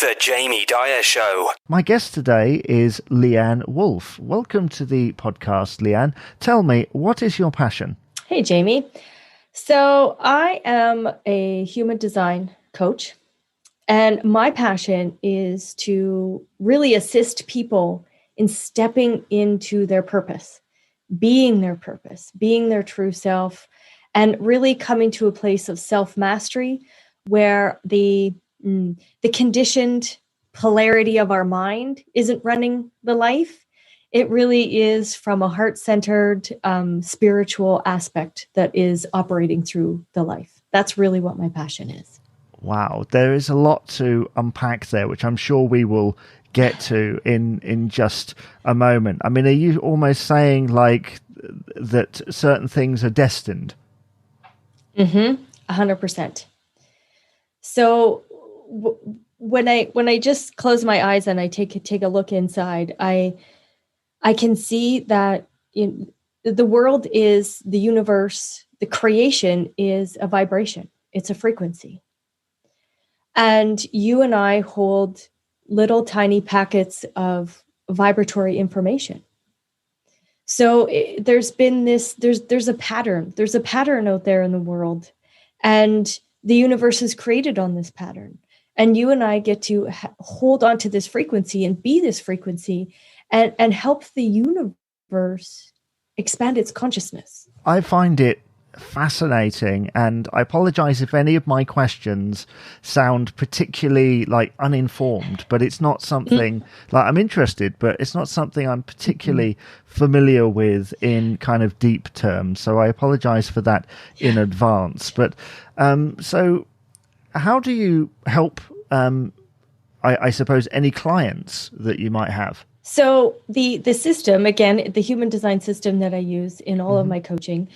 The Jamie Dyer Show. My guest today is Leann Wolff. Welcome to the podcast, Leann. Tell me, what is your passion? Hey, Jamie. So I am a human design coach, and my passion is to really assist people in stepping into their purpose, being their true self, and really coming to a place of self-mastery where the conditioned polarity of our mind isn't running the life. It really is from a heart-centered, spiritual aspect that is operating through the life. That's really what my passion is. Wow, there is a lot to unpack there, which I'm sure we will get to in just a moment. I mean, are you almost saying like that certain things are destined? 100%. So when I just close my eyes and I take a look inside, I can see that the world is the universe, the creation is a vibration. It's a frequency. And you and I hold little tiny packets of vibratory information. So there's a pattern. There's a pattern out there in the world, and the universe is created on this pattern. And you and I get to hold on to this frequency and be this frequency and help the universe expand its consciousness. I find it fascinating, and I apologize if any of my questions sound particularly like uninformed, but it's not something like I'm interested, but it's not something I'm particularly familiar with in kind of deep terms. So I apologize for that in advance. But so how do you help, I suppose, any clients that you might have? So the system, again, the human design system that I use in all of my coaching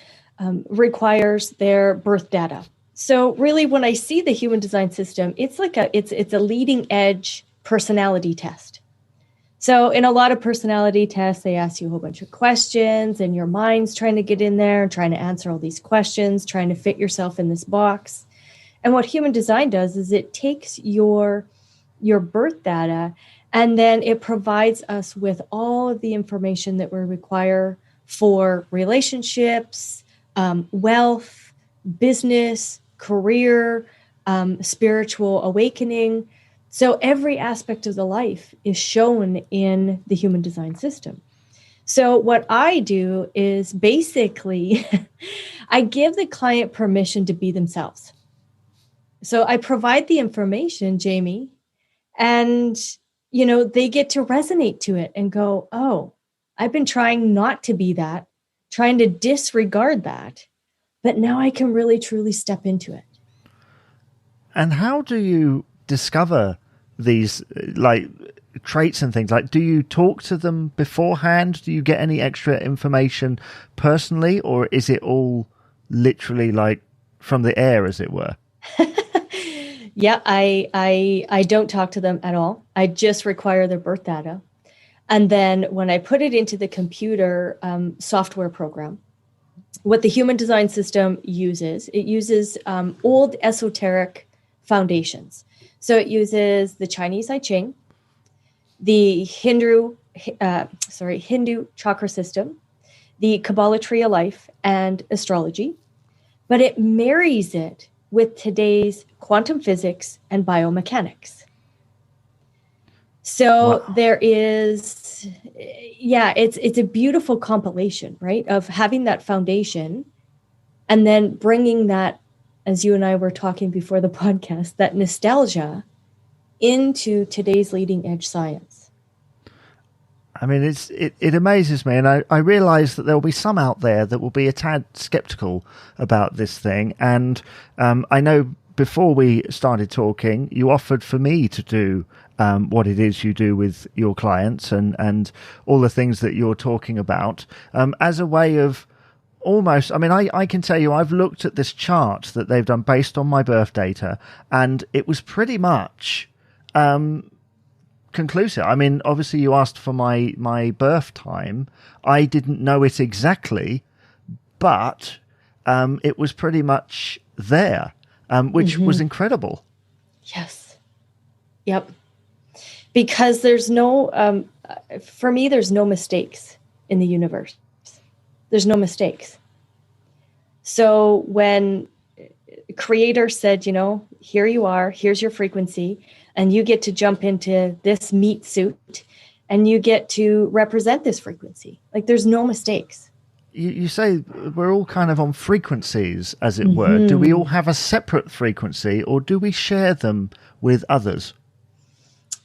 requires their birth data. So really, when I see the human design system, it's like it's a leading edge personality test. So in a lot of personality tests, they ask you a whole bunch of questions, and your mind's trying to get in there, trying to answer all these questions, trying to fit yourself in this box. And what human design does is it takes your birth data, and then it provides us with all of the information that we require for relationships, wealth, business, career, spiritual awakening. So every aspect of the life is shown in the human design system. So what I do is basically I give the client permission to be themselves. So I provide the information, Jamie, and they get to resonate to it and go, oh, I've been trying not to be that, trying to disregard that, but now I can really truly step into it. And how do you discover these like traits and things? Like, do you talk to them beforehand? Do you get any extra information personally, or is it all literally like from the air, as it were? Yeah, I don't talk to them at all. I just require their birth data. And then when I put it into the computer software program, what the human design system uses, it uses old esoteric foundations. So it uses the Chinese I Ching, the Hindu chakra system, the Kabbalah tree of life, and astrology, but it marries it with today's quantum physics and biomechanics. So wow. There is, it's a beautiful compilation, right, of having that foundation and then bringing that, as you and I were talking before the podcast, that nostalgia into today's leading edge science. I mean, it amazes me, and I realize that there will be some out there that will be a tad skeptical about this thing. And I know before we started talking, you offered for me to do what it is you do with your clients and all the things that you're talking about as a way of almost, I mean, I can tell you, I've looked at this chart that they've done based on my birth data, and it was pretty much conclusive. I mean, obviously you asked for my birth time. I didn't know it exactly, but it was pretty much there, which was incredible. Yes. Yep. because there's no, for me, there's no mistakes in the universe. There's no mistakes. So when Creator said, here you are, here's your frequency, and you get to jump into this meat suit and you get to represent this frequency. Like, there's no mistakes. You say we're all kind of on frequencies, as it were. Do we all have a separate frequency, or do we share them with others?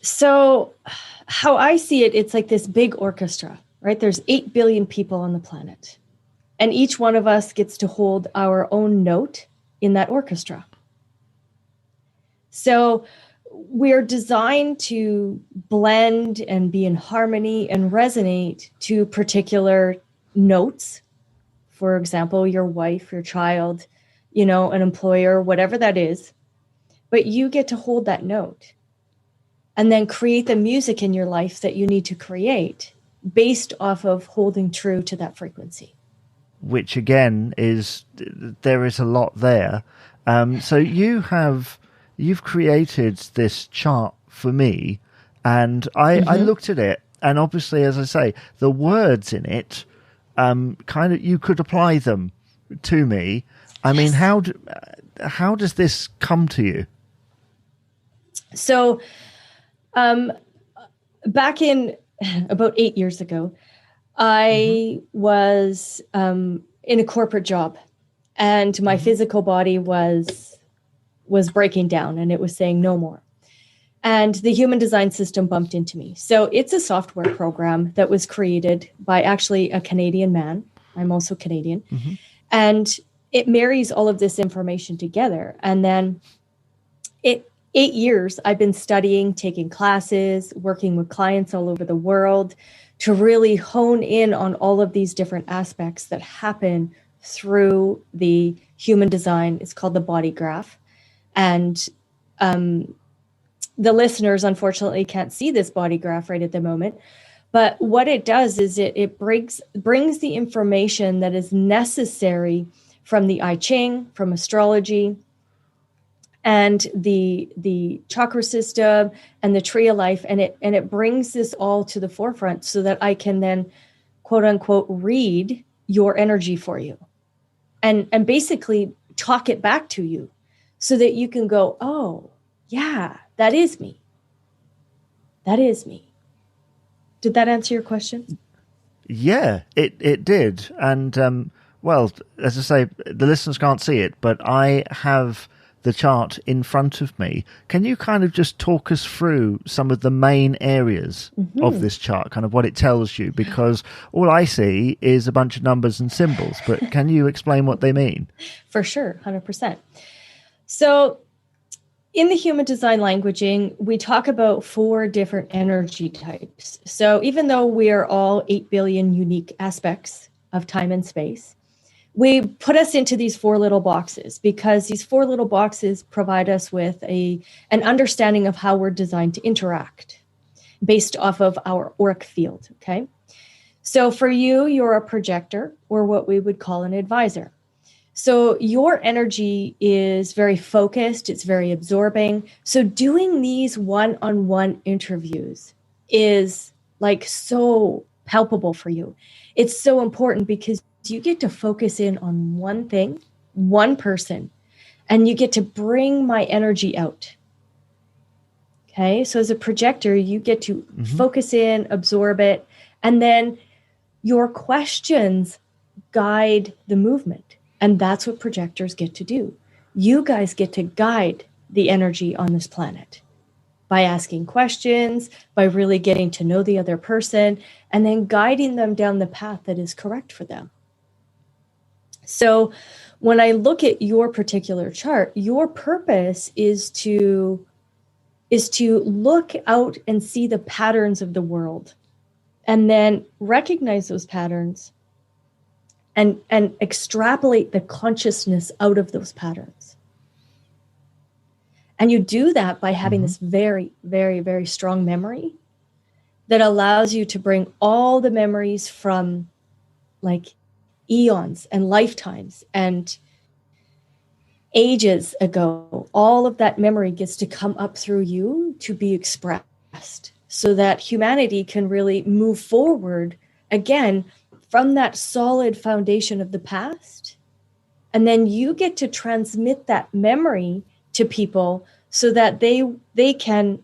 So how I see it, it's like this big orchestra, right? There's 8 billion people on the planet, and each one of us gets to hold our own note in that orchestra. So we're designed to blend and be in harmony and resonate to particular notes. For example, your wife, your child, an employer, whatever that is. But you get to hold that note and then create the music in your life that you need to create based off of holding true to that frequency. Which again there is a lot there. So you've created this chart for me, and I looked at it, and obviously, as I say, the words in it, kind of, you could apply them to me. I mean, how does this come to you? So, back in about 8 years ago, I was in a corporate job, and my physical body was breaking down, and it was saying no more. And the human design system bumped into me. So it's a software program that was created by actually a Canadian man. I'm also Canadian. And it marries all of this information together. And then 8 years, I've been studying, taking classes, working with clients all over the world to really hone in on all of these different aspects that happen through the human design. It's called the body graph. And the listeners, unfortunately, can't see this body graph right at the moment. But what it does is it brings the information that is necessary from the I Ching, from astrology, and the chakra system and the tree of life. And it brings this all to the forefront so that I can then, quote unquote, read your energy for you and basically talk it back to you so that you can go, oh, yeah, that is me. That is me. Did that answer your question? Yeah, it did. And, well, as I say, the listeners can't see it, but I have the chart in front of me. Can you kind of just talk us through some of the main areas of this chart, kind of what it tells you? Because all I see is a bunch of numbers and symbols, but can you explain what they mean? For sure, 100%. So in the human design languaging, we talk about 4 different energy types. So even though we are all 8 billion unique aspects of time and space, we put us into these 4 little boxes because these 4 little boxes provide us with an understanding of how we're designed to interact based off of our auric field, okay? So for you, you're a projector, or what we would call an advisor. So your energy is very focused, it's very absorbing. So doing these one-on-one interviews is like so palpable for you. It's so important because you get to focus in on one thing, one person, and you get to bring my energy out. Okay, so as a projector, you get to focus in, absorb it, and then your questions guide the movement. And that's what projectors get to do. You guys get to guide the energy on this planet by asking questions, by really getting to know the other person, and then guiding them down the path that is correct for them. So when I look at your particular chart, your purpose is to look out and see the patterns of the world and then recognize those patterns and extrapolate the consciousness out of those patterns. And you do that by having this very, very, very strong memory that allows you to bring all the memories from like eons and lifetimes and ages ago. All of that memory gets to come up through you to be expressed. so that humanity can really move forward again from that solid foundation of the past. And then you get to transmit that memory to people so that they can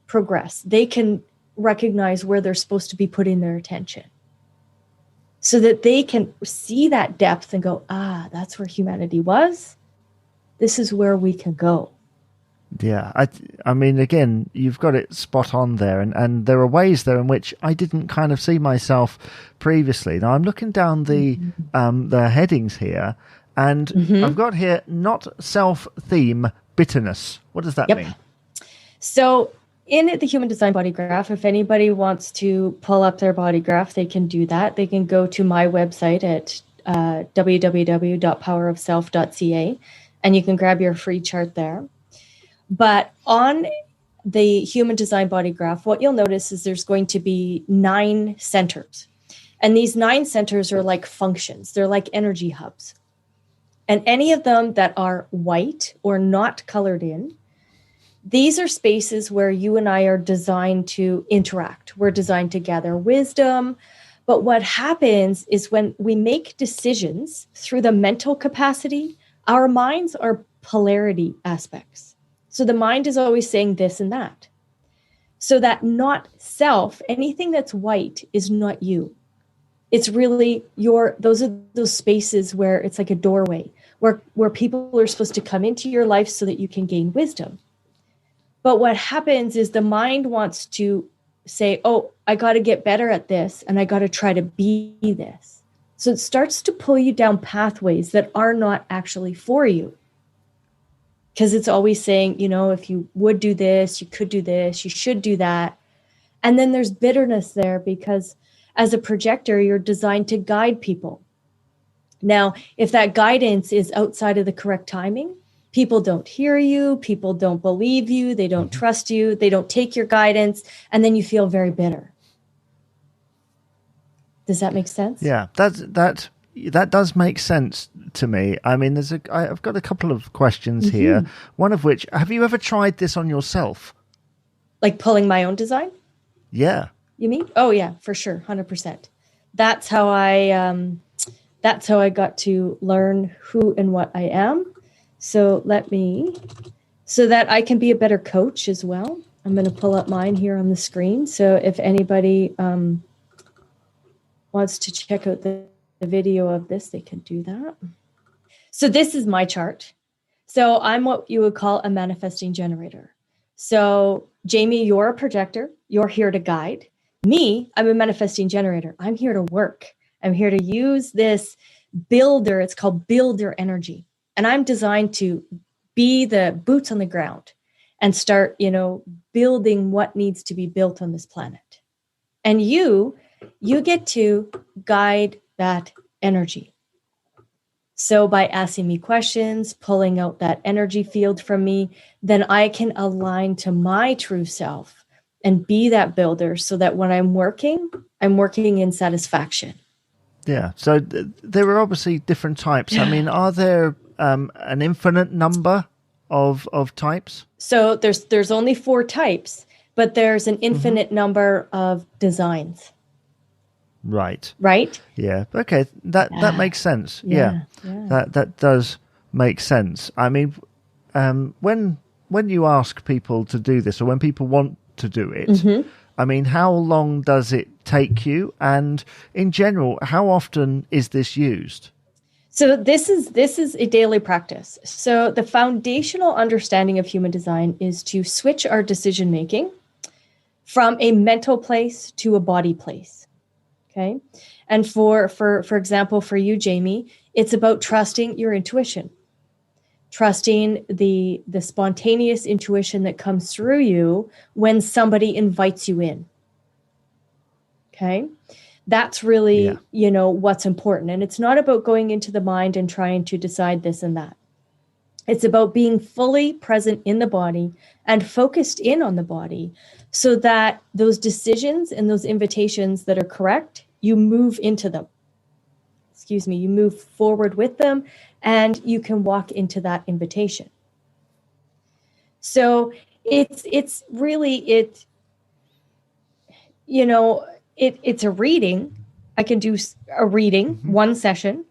progress. They can recognize where they're supposed to be putting their attention, so that they can see that depth and go, that's where humanity was. This is where we can go. Yeah, I mean, again, you've got it spot on there, and there are ways there in which I didn't kind of see myself previously. Now I'm looking down the headings here, and I've got here not self-theme bitterness. What does that mean? So in the Human Design Body Graph, if anybody wants to pull up their body graph, they can do that. They can go to my website at www.powerofself.ca, and you can grab your free chart there. But on the Human Design Body Graph, what you'll notice is there's going to be 9 centers. And these 9 centers are like functions. They're like energy hubs. And any of them that are white or not colored in, these are spaces where you and I are designed to interact. We're designed to gather wisdom. But what happens is when we make decisions through the mental capacity, our minds are polarity aspects. So the mind is always saying this and that. So that not self, anything that's white is not you. It's really those are those spaces where it's like a doorway, where people are supposed to come into your life so that you can gain wisdom. But what happens is the mind wants to say, I got to get better at this, and I got to try to be this. So it starts to pull you down pathways that are not actually for you. Because it's always saying, if you would do this, you could do this, you should do that. And then there's bitterness there because as a projector, you're designed to guide people. Now, if that guidance is outside of the correct timing, people don't hear you, people don't believe you, they don't trust you, they don't take your guidance, and then you feel very bitter. Does that make sense? Yeah, that does make sense to me. I mean, I've got a couple of questions here. One of which, have you ever tried this on yourself? Like pulling my own design? Yeah. You mean? Oh yeah, for sure, 100%. That's how I got to learn who and what I am. So so that I can be a better coach as well. I'm going to pull up mine here on the screen. So if anybody wants to check out the video of this, they can do that. So this is my chart. So I'm what you would call a manifesting generator. So Jamie, you're a projector. You're here to guide. Me, I'm a manifesting generator. I'm here to work. I'm here to use this builder. It's called builder energy. And I'm designed to be the boots on the ground and start, building what needs to be built on this planet. And you get to guide that energy. So by asking me questions, pulling out that energy field from me, then I can align to my true self and be that builder so that when I'm working in satisfaction. Yeah. So there are obviously different types. I mean, are there an infinite number of types? So there's only 4 types, but there's an infinite number of designs. Right. Yeah. Okay. That makes sense. Yeah. That does make sense. I mean, when you ask people to do this, or when people want to do it, I mean, how long does it take you? And in general, how often is this used? So this is a daily practice. So the foundational understanding of human design is to switch our decision making from a mental place to a body place. Okay. And for example, for you, Jamie, it's about trusting your intuition, trusting the spontaneous intuition that comes through you when somebody invites you in. Okay. That's really, what's important. And it's not about going into the mind and trying to decide this and that. It's about being fully present in the body and focused in on the body so that those decisions and those invitations that are correct, you move into them. You move forward with them and you can walk into that invitation. So it's really it. You know, it's a reading. I can do a reading, one session,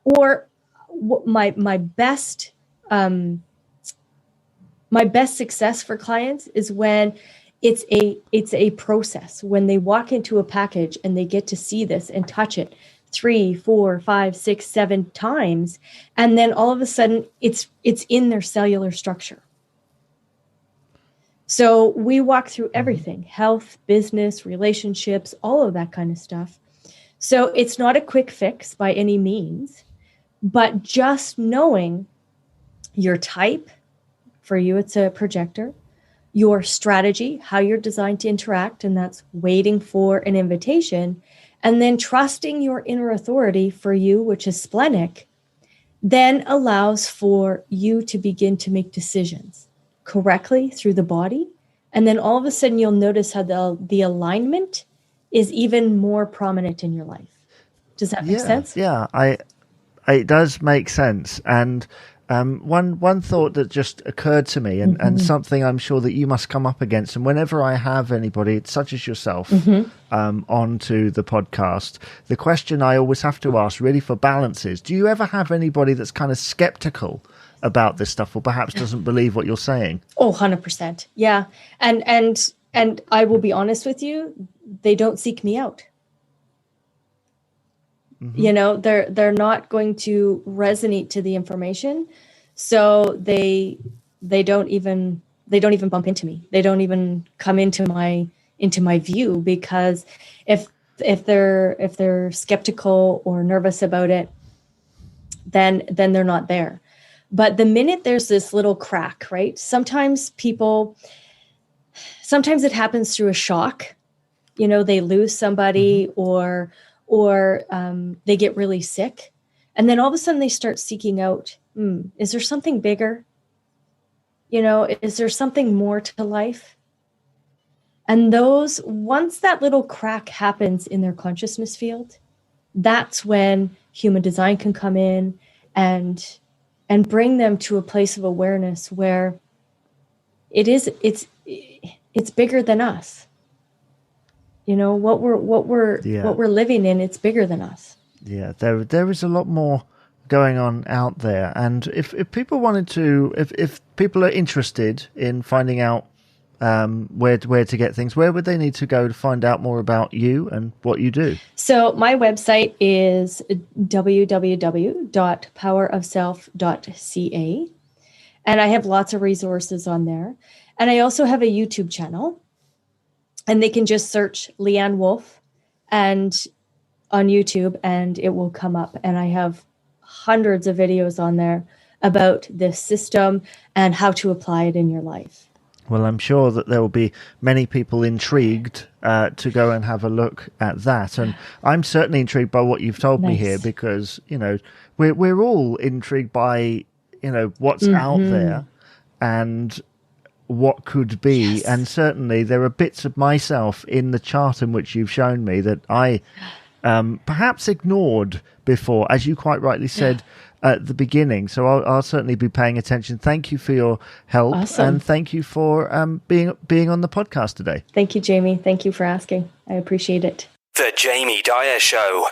or my best success for clients is when it's a process, when they walk into a package and they get to see this and touch it 3, 4, 5, 6, 7 times, and then all of a sudden it's in their cellular structure. So we walk through everything: health, business, relationships, all of that kind of stuff. So it's not a quick fix by any means, but just knowing your type, for you it's a projector, your strategy, how you're designed to interact, and that's waiting for an invitation, and then trusting your inner authority, for you, which is splenic, then allows for you to begin to make decisions correctly through the body. And then all of a sudden you'll notice how the alignment is even more prominent in your life. Does that make sense? Yeah, it does make sense. And one thought that just occurred to me, and something I'm sure that you must come up against, and whenever I have anybody such as yourself onto the podcast, the question I always have to ask, really for balance, is, do you ever have anybody that's kind of skeptical about this stuff, or perhaps doesn't believe what you're saying? Oh, 100%. Yeah. And I will be honest with you, they don't seek me out. You know, they're not going to resonate to the information. So they don't even bump into me. They don't even come into my view, because if they're skeptical or nervous about it, then they're not there. But the minute there's this little crack, right? Sometimes it happens through a shock. You know, they lose somebody, or they get really sick. And then all of a sudden they start seeking out, is there something bigger? You know, is there something more to life? And once that little crack happens in their consciousness field, that's when human design can come in and bring them to a place of awareness where it's bigger than us. You know, what we're living in, it's bigger than us. Yeah, there is a lot more going on out there. And if people wanted to, if people are interested in finding out where to get things, where would they need to go to find out more about you and what you do? So my website is www.powerofself.ca, and I have lots of resources on there. And I also have a YouTube channel, and they can just search Leann Wolff and on YouTube, and it will come up. And I have hundreds of videos on there about this system and how to apply it in your life. Well, I'm sure that there will be many people intrigued to go and have a look at that. And I'm certainly intrigued by what you've told me here, because, you know, we're all intrigued by, you know, what's out there and what could be. Yes. And certainly there are bits of myself in the chart in which you've shown me that I perhaps ignored before, as you quite rightly said at the beginning. So I'll certainly be paying attention. Thank you for your help. Awesome. And thank you for being on the podcast today. Thank you, Jamie. Thank you for asking. I appreciate it. The Jamie Dyer Show.